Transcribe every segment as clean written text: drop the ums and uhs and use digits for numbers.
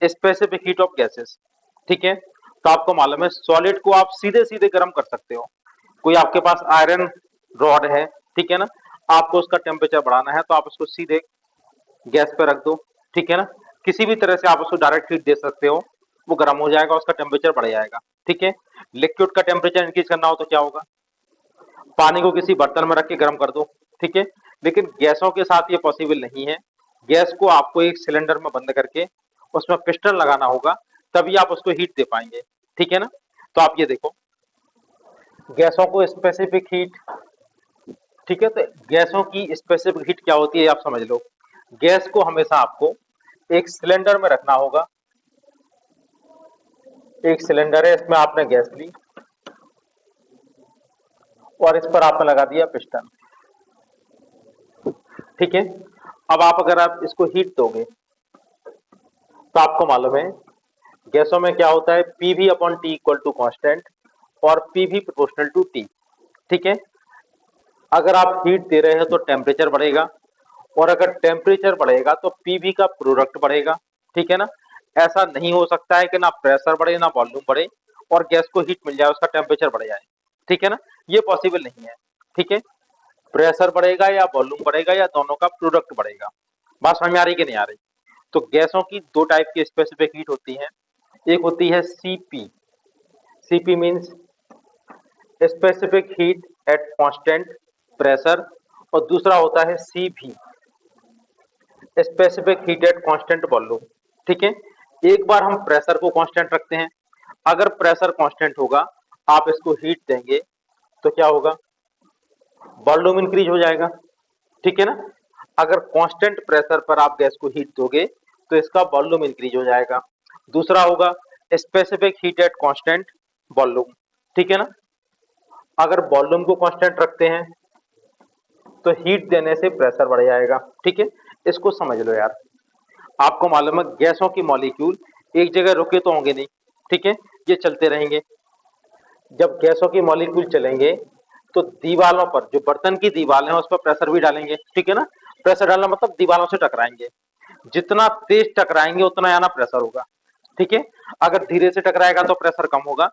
Specific heat of gases. ठीक है, तो आपको मालूम है सॉलिड को आप सीधे सीधे गर्म कर सकते हो। कोई आपके पास आयरन रॉड है, ठीक है ना, आपको उसका टेम्परेचर बढ़ाना है तो आप उसको सीधे गैस पे रख दो, ठीक है ना, किसी भी तरह से आप उसको डायरेक्ट हीट दे सकते हो, वो गर्म हो जाएगा, उसका टेम्परेचर बढ़ जाएगा। ठीक है, लिक्विड का टेम्परेचर इंक्रीज करना हो तो क्या होगा, पानी को किसी बर्तन में रख के गर्म कर दो। ठीक है, लेकिन गैसों के साथ ये पॉसिबल नहीं है। गैस को आपको एक सिलेंडर में बंद करके उसमें पिस्टन लगाना होगा, तभी आप उसको हीट दे पाएंगे। ठीक है ना, तो आप ये देखो गैसों को स्पेसिफिक हीट, ठीक है, तो गैसों की स्पेसिफिक हीट क्या होती है आप समझ लो। गैस को हमेशा आपको एक सिलेंडर में रखना होगा। एक सिलेंडर है, इसमें आपने गैस ली और इस पर आपने लगा दिया पिस्टन। ठीक है, अब आप अगर आप इसको हीट दोगे तो आपको मालूम है गैसों में क्या होता है, PV upon T equal to constant और पीवी प्रोपोर्शनल टू टी। ठीक है, अगर आप हीट दे रहे हो तो टेम्परेचर बढ़ेगा, और अगर टेम्परेचर बढ़ेगा तो पीवी का प्रोडक्ट बढ़ेगा। ठीक है ना, ऐसा नहीं हो सकता है कि ना प्रेशर बढ़े ना वॉल्यूम बढ़े और गैस को हीट मिल जाए, उसका टेम्परेचर बढ़ जाए। ठीक है ना, ये पॉसिबल नहीं है। ठीक है, प्रेशर बढ़ेगा या वॉल्यूम बढ़ेगा या दोनों का प्रोडक्ट बढ़ेगा। बात समझ में आ रही कि नहीं आ रही। तो गैसों की दो टाइप की स्पेसिफिक हीट होती है, एक होती है CP, CP means specific heat at constant pressure, और दूसरा होता है CV specific heat at constant volume. ठीक है, एक बार हम प्रेशर को कांस्टेंट रखते हैं, अगर प्रेशर कांस्टेंट होगा आप इसको हीट देंगे तो क्या होगा, वॉल्यूम इंक्रीज हो जाएगा। ठीक है ना, अगर कांस्टेंट प्रेशर पर आप गैस को हीट दोगे तो इसका वॉल्यूम इंक्रीज हो जाएगा। दूसरा होगा specific heat at constant volume. ठीक है ना, अगर वॉल्यूम को कांस्टेंट रखते हैं तो हीट देने से प्रेशर बढ़ जाएगा। ठीक है, इसको समझ लो यार। आपको मालूम है गैसों की मॉलिक्यूल एक जगह रुके तो होंगे नहीं। ठीक है, ये चलते रहेंगे। जब गैसों की मॉलिक्यूल चलेंगे तो दीवारों पर, जो बर्तन की दीवार है उस पर प्रेशर भी डालेंगे। ठीक है ना, प्रेशर डालना मतलब दीवारों से टकराएंगे, जितना तेज टकराएंगे उतना ज्यादा प्रेशर होगा। ठीक है, अगर धीरे से टकराएगा तो प्रेशर कम होगा,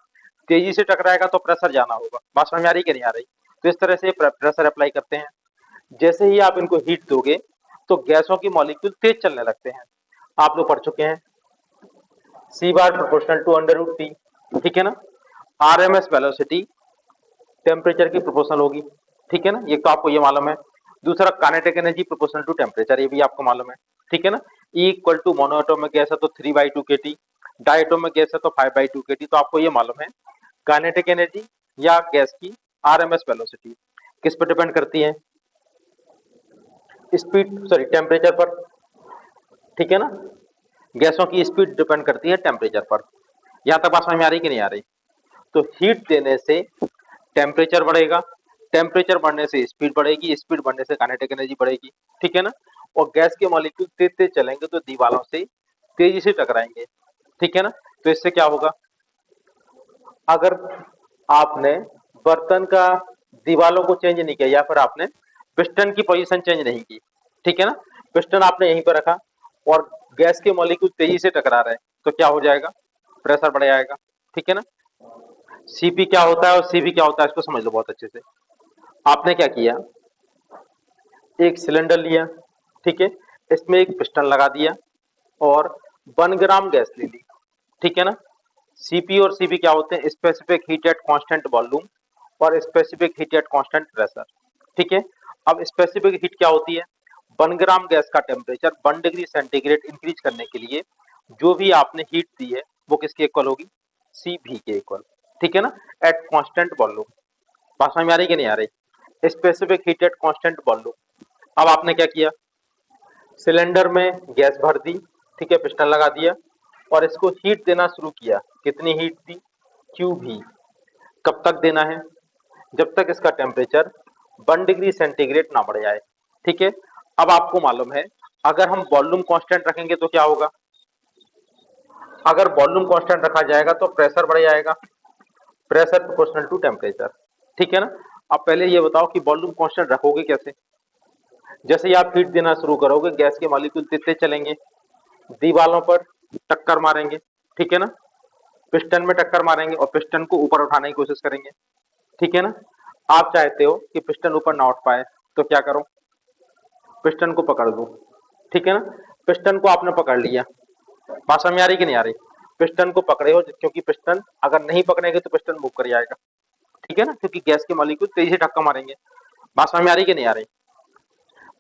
तेजी से टकराएगा तो प्रेशर ज्यादा होगा। बात समझ में आ रही कि नहीं आ रही। तो इस तरह से प्रेशर अप्लाई करते हैं। जैसे ही आप इनको हीट दोगे तो गैसों की मॉलिक्यूल तेज चलने लगते हैं। आप लोग पढ़ चुके हैं C bar proportional to under root T. ठीक है ना, आरएमएस वेलोसिटी टेम्परेचर की प्रोपोर्शनल होगी। ठीक है ना, ये तो आपको ये मालूम है। दूसरा kinetic energy proportional to temperature, ये भी आपको मालूम है। ठीक है ना, E equal to monoatomic gas है तो 3/2 kT, डायटोमिक गैस है तो 5/2 kT। तो आपको ये मालूम है काइनेटिक एनर्जी या गैस की आरएमएस वेलोसिटी किस पर डिपेंड करती है, स्पीड सॉरी टेम्परेचर पर। ठीक है ना, गैसों की स्पीड डिपेंड करती है टेम्परेचर पर। यहां तक बात समझ में आ रही कि नहीं आ रही। तो हीट देने से टेम्परेचर बढ़ेगा, टेम्परेचर बढ़ने से स्पीड बढ़ेगी, स्पीड बढ़ने से काइनेटिक एनर्जी बढ़ेगी। ठीक है ना, और गैस के मॉलिक्यूल तेज तेज चलेंगे तो दीवारों से तेजी से टकराएंगे। ठीक है ना, तो इससे क्या होगा, अगर आपने बर्तन का दीवारों को चेंज नहीं किया या फिर आपने पिस्टन की पोजीशन चेंज नहीं की, ठीक है ना, पिस्टन आपने यहीं पर रखा और गैस के मॉलिक्यूल तेजी से टकरा रहे हैं तो क्या हो जाएगा, प्रेशर बढ़ जाएगा। ठीक है ना, सीपी क्या होता है और सीवी क्या होता है इसको समझ लो बहुत अच्छे से। आपने क्या किया, एक सिलेंडर लिया, ठीक है, इसमें एक पिस्टन लगा दिया और 1 ग्राम गैस ले ली। ठीक है ना, सीपी और सीवी क्या होते हैं, specific heat at constant volume और specific heat at constant pressure. ठीक है, अब स्पेसिफिक हीट क्या होती है, 1 ग्राम गैस का टेम्परेचर 1 डिग्री सेंटीग्रेड इंक्रीज करने के लिए जो भी आपने हीट दी है वो किसके इक्वल होगी, सीवी के इक्वल। ठीक है ना, एट कांस्टेंट वॉल्यूम। बात समझ में आ रही कि नहीं आ रही, specific heat at constant volume. अब आपने क्या किया, सिलेंडर में गैस भर दी, ठीक है, पिस्टन लगा दिया और इसको हीट देना शुरू किया। कितनी हीट दी, क्यू भी। कब तक देना है, जब तक इसका टेम्परेचर 1 डिग्री सेंटीग्रेड ना बढ़ जाए। ठीक है, अब आपको मालूम है अगर हम वॉल्यूम कांस्टेंट रखेंगे तो क्या होगा, अगर वॉल्यूम कांस्टेंट रखा जाएगा तो प्रेशर बढ़ जाएगा, प्रेशर प्रोपोर्शनल टू टेम्परेचर। ठीक है ना, अब पहले ये बताओ कि वॉल्यूम कांस्टेंट रखोगे कैसे। जैसे ही आप हीट देना शुरू करोगे गैस के मॉलिक्यूल तेज तेज चलेंगे, दीवारों पर टक्कर मारेंगे, ठीक है ना, पिस्टन में टक्कर मारेंगे और पिस्टन को ऊपर उठाने की कोशिश करेंगे, ठीक है ना। आप चाहते हो कि पिस्टन ऊपर ना उठ पाए, तो क्या करो, पिस्टन को पकड़ लो, ठीक है ना। पिस्टन को आपने पकड़ लिया, बात समझ में आ रही कि नहीं आ रही। पिस्टन को पकड़े हो, क्योंकि पिस्टन अगर नहीं पकड़ेंगे तो पिस्टन मूव कर जाएगा, ठीक है ना, क्योंकि गैस के मॉलिक्यूल तेजी से धक्का मारेंगे। बात समझ में आ रही कि नहीं आ रही।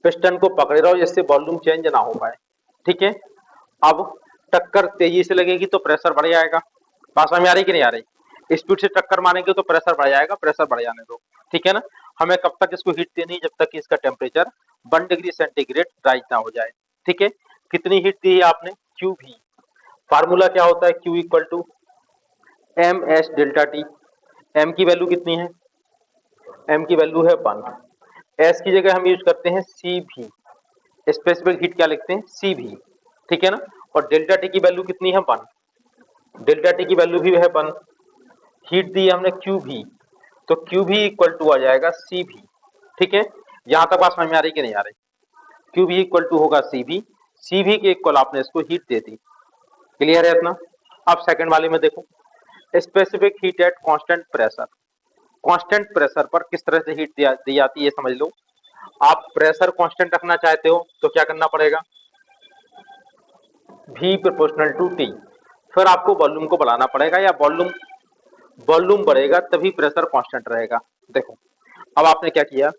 पिस्टन को पकड़े रहो जिससे वॉल्यूम चेंज ना हो पाए, ठीक है। अब टक्कर तेजी से लगेगी तो प्रेशर बढ़ जाएगा। बात समझ में आ रही कि नहीं आ रही। स्पीड से टक्कर मारेंगे तो प्रेशर बढ़ जाएगा, प्रेशर बढ़ जाने दो, ठीक है ना। हमें कब तक इसको हीट देनी है, जब तक कि इसका टेम्परेचर 1 डिग्री सेंटीग्रेड राइज ना हो जाए, ठीक है। कितनी हीट दी है आपने, क्यू भी। फार्मूला क्या होता है, Q equal to M S delta T. M की वैल्यू कितनी है, एम की वैल्यू है 1। एस की जगह हम यूज करते हैं सी भी, स्पेसिफिक हीट क्या लिखते हैं, सी भी, ठीक है ना। और डेल्टा टी की वैल्यू कितनी है, 1। डेल्टा टी की वैल्यू भी है 1। हीट दी है हमने क्यू भी, तो क्यू भी इक्वल टू आ जाएगा सी भी, ठीक है। यहां तक बात समझ में आ रही कि नहीं आ रही। क्यू भी इक्वल टू होगा सी भी, सी भी के इक्वल आपने इसको हीट दे दी। क्लियर है इतना। अब सेकंड वाले में देखो, specific heat at constant pressure. Constant pressure पर किस तरह से हीट दी जाती है समझ लो। आप प्रेशर कांस्टेंट रखना चाहते हो तो क्या करना पड़ेगा, V प्रोपोर्शनल टू टी। फिर आपको वॉल्यूम को बढ़ाना पड़ेगा, या वॉल्यूम वॉल्यूम बढ़ेगा तभी प्रेशर कांस्टेंट रहेगा। देखो अब आपने क्या किया,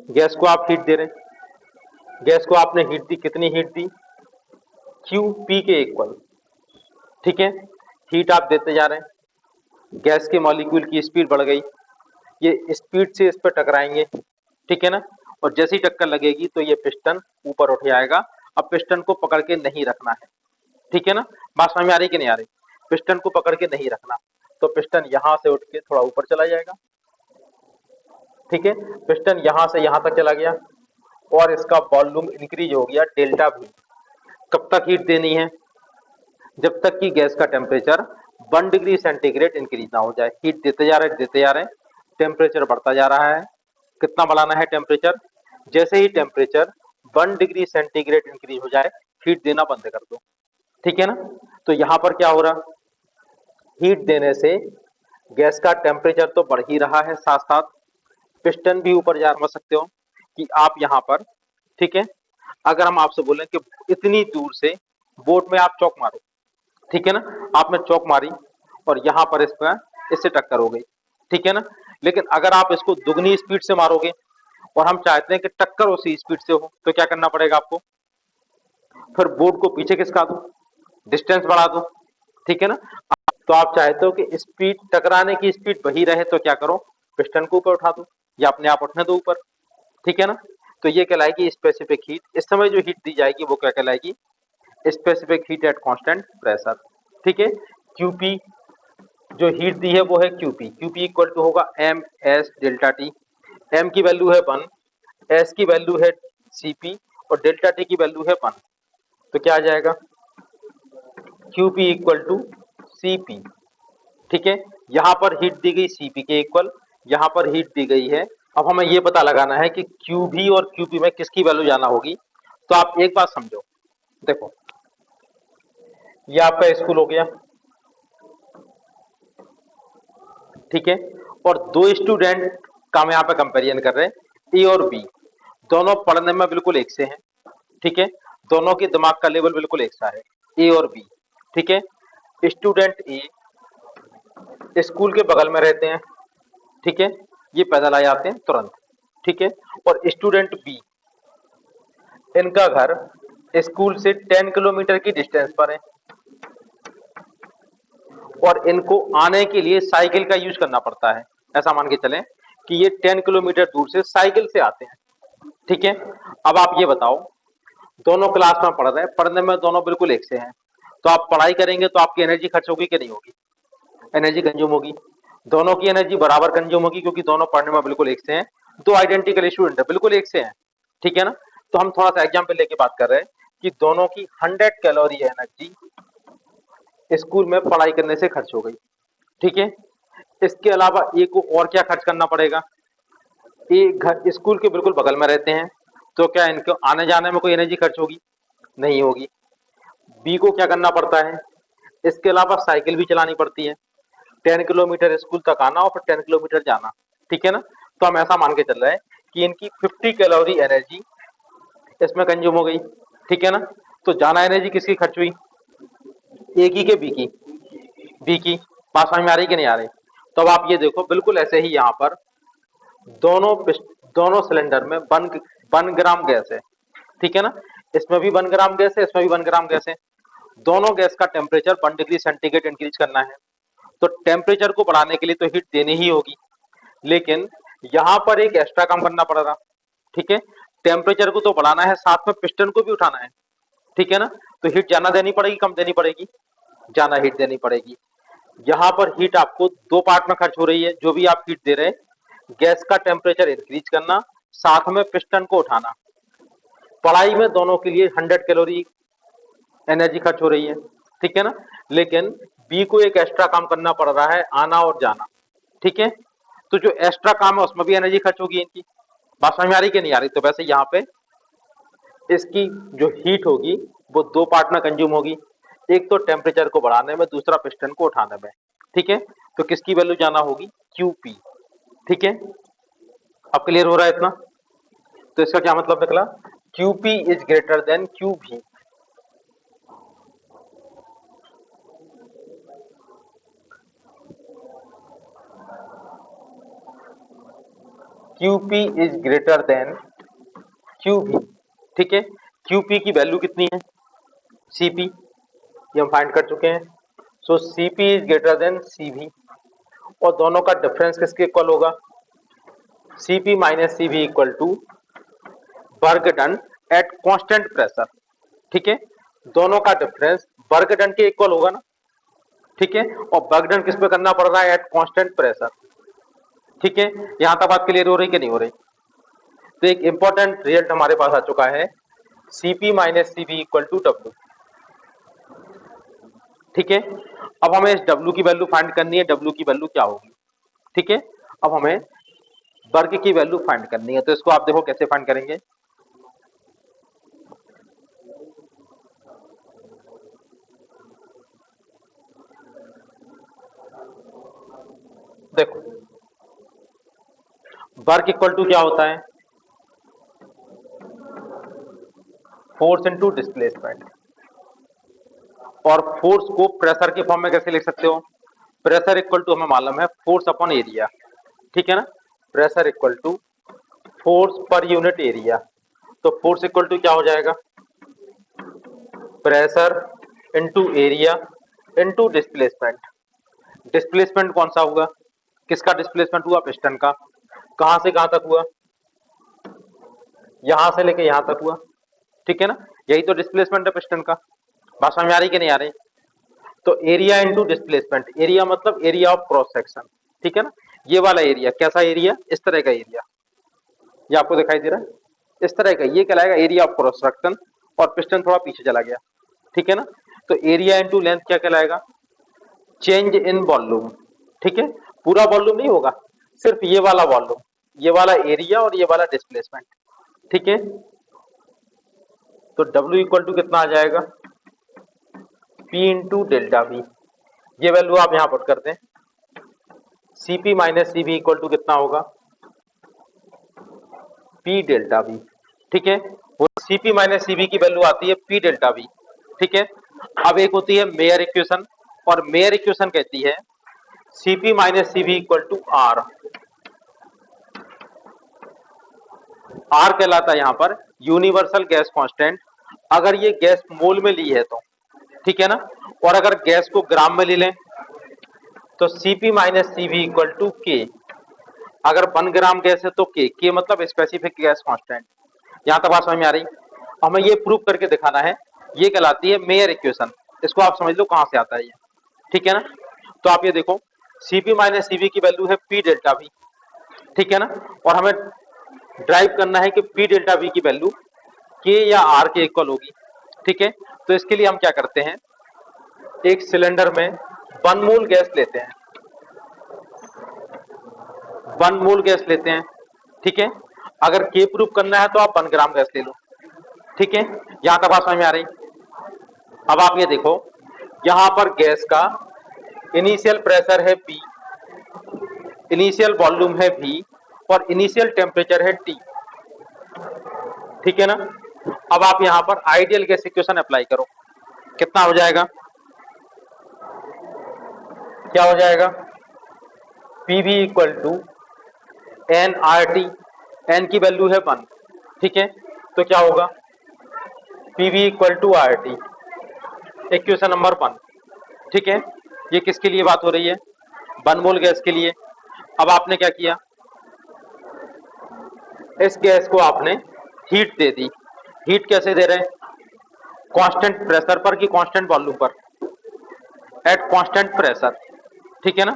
गैस को आप हीट दे रहे हैं, गैस को आपने हीट दी, कितनी हीट दी, क्यू पी के इक्वल, ठीक है। हीट आप देते जा रहे हैं, गैस के मॉलिक्यूल की स्पीड बढ़ गई, ये स्पीड से इस पर टकराएंगे, ठीक है ना। और जैसी टक्कर लगेगी तो ये पिस्टन ऊपर उठ जाएगा। अब पिस्टन को पकड़ के नहीं रखना है, ठीक है ना। बात समझ में आ रही कि नहीं आ रही। पिस्टन को पकड़ के नहीं रखना, तो पिस्टन यहां से उठ के थोड़ा ऊपर चला जाएगा, ठीक है। पिस्टन यहां से यहां तक चला गया और इसका वॉल्यूम इंक्रीज हो गया डेल्टा भी। कब तक हीट देनी है, जब तक कि गैस का टेम्परेचर 1 डिग्री सेंटीग्रेड इंक्रीज ना हो जाए। हीट देते जा रहे हैं, देते जा रहे हैं, टेम्परेचर बढ़ता जा रहा है। कितना बढ़ाना है टेम्परेचर, जैसे ही टेम्परेचर 1 डिग्री सेंटीग्रेड इंक्रीज हो जाए हीट देना बंद कर दो, ठीक है ना। तो यहां पर क्या हो रहा, हीट देने से गैस का टेम्परेचर तो बढ़ ही रहा है, साथ साथ पिस्टन भी ऊपर जा सकते हो कि आप यहां पर, ठीक है। अगर हम आपसे बोलें कि इतनी दूर से बोट में आप चौक मारो, ठीक है ना, आपने चौक मारी और यहां पर इससे टक्कर हो गई, ठीक है ना। लेकिन अगर आप इसको दुगनी स्पीड से मारोगे और हम चाहते हैं कि टक्कर उसी स्पीड से हो, तो क्या करना पड़ेगा आपको, फिर बोट को पीछे खिसका दो, डिस्टेंस बढ़ा दो, ठीक है ना। तो आप चाहते हो कि स्पीड, टकराने की स्पीड वही रहे, तो क्या करो, पिस्टन को ऊपर उठा दो या अपने आप उठने दो ऊपर, ठीक है ना। तो ये कहलाएगी स्पेसिफिक हीट। इस समय जो हीट दी जाएगी वो क्या कहलाएगी, specific heat at constant pressure, ठीक है। क्यूपी जो हीट दी है वो है क्यूपी, क्यूपी इक्वल टू होगा M S delta T. M की वैल्यू है 1, एस की वैल्यू है सीपी और डेल्टा टी की वैल्यू है 1। तो क्या आ जाएगा, क्यूपी इक्वल टू सीपी, ठीक है। यहां पर हीट दी गई सीपी के इक्वल, यहां पर हीट दी गई है। अब हमें यह पता लगाना है कि क्यूबी और क्यूपी में किसकी वैल्यू जाना होगी। तो आप एक बात समझो, देखो ये आपका स्कूल हो गया, ठीक है। और दो स्टूडेंट का हम यहाँ पे कंपेरिजन कर रहे हैं, ए और बी। दोनों पढ़ने में बिल्कुल एक से हैं, ठीक है। दोनों के दिमाग का लेवल बिल्कुल एक सा है, ए और बी, ठीक है। स्टूडेंट ए स्कूल के बगल में रहते हैं, ठीक है, ये पैदल आ जाते हैं तुरंत, ठीक है। और स्टूडेंट बी, इनका घर स्कूल से 10 किलोमीटर की डिस्टेंस पर है और इनको आने के लिए साइकिल का यूज करना पड़ता है। ऐसा मान के चलें कि ये 10 किलोमीटर दूर से साइकिल से आते हैं, ठीक है। अब आप ये बताओ, दोनों क्लास में पढ़ रहे हैं, पढ़ने में दोनों बिल्कुल एक से हैं, तो आप पढ़ाई करेंगे तो आपकी एनर्जी खर्च होगी कि नहीं होगी, एनर्जी कंज्यूम होगी। दोनों की एनर्जी बराबर कंज्यूम होगी क्योंकि दोनों पढ़ने में बिल्कुल एक से हैं, दो आइडेंटिकल स्टूडेंट है, बिल्कुल एक से हैं, ठीक है ना। तो हम थोड़ा सा एग्जाम्पल लेके बात कर रहे हैं कि दोनों की 100 कैलोरी एनर्जी स्कूल में पढ़ाई करने से खर्च हो गई, ठीक है। इसके अलावा ए को और क्या खर्च करना पड़ेगा, ये घर स्कूल के बिल्कुल बगल में रहते हैं, तो क्या इनको आने जाने में कोई एनर्जी खर्च होगी, नहीं होगी। बी को क्या करना पड़ता है, इसके अलावा साइकिल भी चलानी पड़ती है, 10 किलोमीटर स्कूल तक आना और फिर 10 किलोमीटर जाना, ठीक है ना। तो हम ऐसा मान के चल रहे हैं कि इनकी 50 कैलोरी एनर्जी इसमें कंज्यूम हो गई, ठीक है ना। तो ज्यादा एनर्जी किसकी खर्च हुई, ए की के बी की, बी की। बात समझ में आ रही कि नहीं आ रही। तो अब आप ये देखो बिल्कुल ऐसे ही यहाँ पर दोनों सिलेंडर में 1 ग्राम गैस है, ठीक है ना। इसमें भी 1 ग्राम गैस है, इसमें भी 1 ग्राम गैस है। दोनों गैस का टेम्परेचर 1 डिग्री सेंटीग्रेड इंक्रीज करना है। तो टेम्परेचर को बढ़ाने के लिए तो हीट देनी ही होगी, लेकिन यहां पर एक एक्स्ट्रा काम करना पड़ेगा, ठीक है। टेम्परेचर को तो बढ़ाना है, साथ में पिस्टन को भी उठाना है, ठीक है ना। तो हीट ज्यादा देनी पड़ेगी, कम देनी पड़ेगी, ज्यादा हीट देनी पड़ेगी। यहाँ पर हीट आपको दो पार्ट में खर्च हो रही है। जो भी आप हीट दे रहे हैं, गैस का टेम्परेचर इंक्रीज करना, साथ में पिस्टन को उठाना। पढ़ाई में दोनों के लिए 100 कैलोरी एनर्जी खर्च हो रही है, ठीक है ना। लेकिन बी को एक एक्स्ट्रा काम करना पड़ रहा है, आना और जाना, ठीक है। तो जो एक्स्ट्रा काम है उसमें भी एनर्जी खर्च होगी इनकी। बात समझ में आ रही कि नहीं आ रही। तो वैसे यहाँ पे इसकी जो हीट होगी वो दो पार्ट में कंज्यूम होगी, एक तो टेम्परेचर को बढ़ाने में, दूसरा पिस्टन को उठाने में, ठीक है। तो किसकी वैल्यू जाना होगी, क्यूपी, ठीक है। अब क्लियर हो रहा है इतना। तो इसका क्या मतलब निकला, QP is greater than QV. QP is greater than QV, ठीक है। क्यूपी की वैल्यू कितनी है, सीपी, ये हम फाइंड कर चुके हैं। So CP is greater than CV, और दोनों का डिफरेंस किसके इक्वल होगा, CP minus CV equal to work done at constant pressure, ठीक है। दोनों का डिफरेंस वर्क डन के इक्वल होगा ना, ठीक है। और वर्क डन किस पे करना पड़ रहा है, एट कांस्टेंट प्रेशर, ठीक है। यहां तक बात क्लियर हो रही कि नहीं हो रही। तो एक इंपॉर्टेंट रिजल्ट हमारे पास आ चुका है, CP minus CV equal to W, ठीक है। अब हमें इस डब्ल्यू की वैल्यू फाइंड करनी है, डब्ल्यू की वैल्यू क्या होगी, ठीक है। अब हमें वर्क की वैल्यू फाइंड करनी है, तो इसको आप देखो कैसे फाइंड करेंगे। देखो वर्क इक्वल टू क्या होता है, फोर्स इनटू डिस्प्लेसमेंट। और फोर्स को प्रेशर के फॉर्म में कैसे लिख सकते हो, प्रेशर इक्वल टू हमें मालूम है फोर्स अपॉन एरिया, ठीक है ना। Pressure equal to force per unit area. तो फोर्स इक्वल टू क्या हो जाएगा, pressure into area into displacement. Displacement कौन सा हुआ, किसका डिस्प्लेसमेंट हुआ, पिस्टन का। कहां से कहां तक हुआ, यहां से लेके यहां तक हुआ, ठीक है ना। यही तो डिस्प्लेसमेंट है पिस्टन का। बात समझ में आ रही कि नहीं आ रही। तो एरिया इंटू डिस्प्लेसमेंट, एरिया मतलब एरिया ऑफ क्रॉस सेक्शन, ठीक है ना। ये वाला एरिया कैसा एरिया, इस तरह का एरिया, ये आपको दिखाई दे रहा है, इस तरह का, ये कहलाएगा एरिया ऑफ क्रॉस सेक्शन। और पिस्टन थोड़ा पीछे चला गया, ठीक है ना। तो एरिया इंटू लेंथ क्या कहलाएगा, चेंज इन वॉल्यूम, ठीक है। पूरा वॉल्यूम नहीं होगा, सिर्फ ये वाला वॉल्यूम, ये वाला एरिया और ये वाला डिस्प्लेसमेंट, ठीक है। तो W इक्वल टू कितना आ जाएगा, P इंटू डेल्टा वी। ये वैल्यू आप यहां पुट करते हैं, Cp minus Cv equal to कितना होगा, P डेल्टा वी, ठीक है। वो Cp माइनस Cv की वैल्यू आती है P डेल्टा वी, ठीक है। अब एक होती है मेयर इक्वेशन, और मेयर इक्वेशन कहती है Cp minus Cv equal to R। R कहलाता है यहां पर यूनिवर्सल गैस कांस्टेंट, अगर ये गैस मोल में ली है तो, ठीक है ना। और अगर गैस को ग्राम में ले लें तो Cp minus Cv equal to K. अगर 1 ग्राम गैस है तो के मतलब स्पेसिफिक गैस कांस्टेंट। यहां तक बात समझ में आ रही। हमें ये प्रूव करके दिखाना है, ये कहलाती है मेयर इक्वेशन। इसको आप समझ लो कहां से आता है ये, ठीक है ना। तो आप ये देखो Cp माइनस Cv की वैल्यू है P डेल्टा वी, ठीक है ना। और हमें ड्राइव करना है कि P डेल्टा वी की वैल्यू के या R के इक्वल होगी, ठीक है। तो इसके लिए हम क्या करते हैं, एक सिलेंडर में 1 मोल गैस लेते हैं, 1 मोल गैस लेते हैं, ठीक है। अगर के प्रूफ करना है तो आप 1 ग्राम गैस ले लो, ठीक है, यहां तक बात समझ में आ रही। अब आप ये देखो, यहां पर गैस का इनिशियल प्रेशर है P, इनिशियल वॉल्यूम है V और इनिशियल टेम्परेचर है T, ठीक है ना। अब आप यहां पर आइडियल गैस इक्वेशन अप्लाई करो, कितना हो जाएगा, क्या हो जाएगा, PV equal to NRT, N की वैल्यू है 1, ठीक है, तो क्या होगा, PV equal to RT, equation number 1, ठीक है। ये किसके लिए बात हो रही है, 1 मोल गैस के लिए। अब आपने क्या किया, इस गैस को आपने हीट दे दी। हीट कैसे दे रहे हैं, कांस्टेंट प्रेशर पर कि कांस्टेंट वॉल्यूम पर, एट कांस्टेंट प्रेशर, ठीक है ना।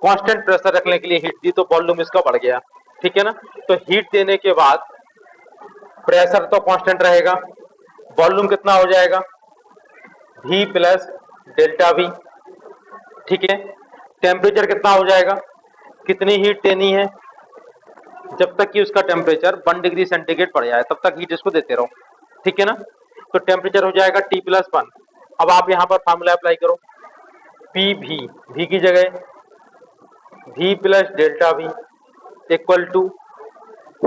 कांस्टेंट प्रेशर रखने के लिए हीट दी तो वॉल्यूम इसका बढ़ गया, ठीक है ना। तो हीट देने के बाद प्रेशर तो कांस्टेंट रहेगा, वॉल्यूम कितना हो जाएगा, V प्लस डेल्टा V, ठीक है। टेम्परेचर कितना हो जाएगा, कितनी हीट देनी है, जब तक कि उसका टेम्परेचर 1 डिग्री सेंटीग्रेड बढ़ जाए तब तक हीट इसको देते रहो, ठीक है ना। तो टेम्परेचर हो जाएगा T प्लस 1। अब आप यहां पर फार्मूला अप्लाई करो, PV, V की जगह V plus delta V equal to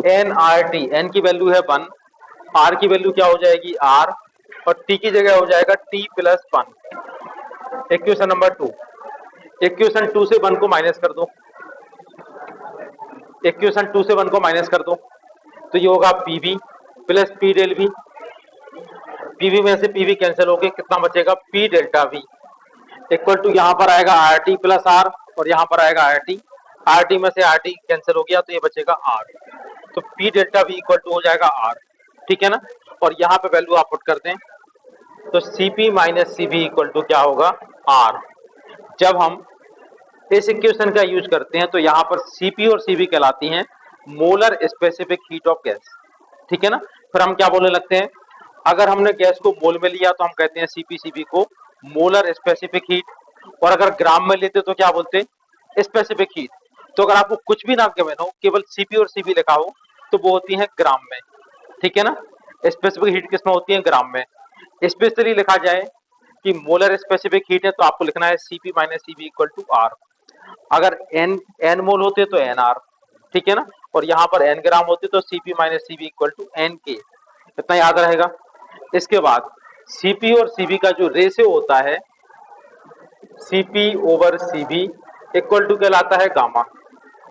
NRT, N की वैल्यू है 1, R की वैल्यू क्या हो जाएगी R, और T की जगह हो जाएगा T plus 1, equation number 2। Equation 2 से 1 को माइनस कर दो, इक्वेशन 2 से 1 को माइनस कर दो, तो ये होगा PV plus P del V, PV में से PV कैंसिल होके कितना बचेगा, P delta V equal to यहाँ पर आएगा RT प्लस R और यहाँ पर आएगा RT, RT में से RT कैंसिल हो गया तो ये बचेगा R, तो P delta V equal to हो जाएगा R, ठीक है ना। और यहाँ पे वैल्यू आप पुट कर दें तो Cp minus Cv equal to क्या होगा R। जब हम इस इक्वेशन का यूज करते हैं तो यहाँ पर Cp और Cv कहलाती हैं molar specific heat of gas, ठीक है ना। फिर हम क्या बोलने लगते हैं, अगर हमने गैस को मोल में लिया तो हम कहते हैं Cp Cv को मोलर स्पेसिफिक हीट, और अगर ग्राम में लेते तो क्या बोलते हैं, स्पेसिफिक हीट। तो अगर आपको कुछ भी ना गिवन हो, केवल Cp और Cv लिखा हो तो वो होती है ग्राम में, ठीक है ना। स्पेसिफिक हीट किसमें होती है, ग्राम में। स्पेशली लिखा जाए कि मोलर स्पेसिफिक हीट है तो आपको लिखना है Cp minus Cv equal to R। अगर n मोल होते तो NR, ठीक है ना, और यहाँ पर n ग्राम होते तो Cp minus Cv equal to NK, इतना याद रहेगा। इसके बाद Cp और Cv का जो रेशियो होता है Cp over Cv equal to कहलाता है गामा,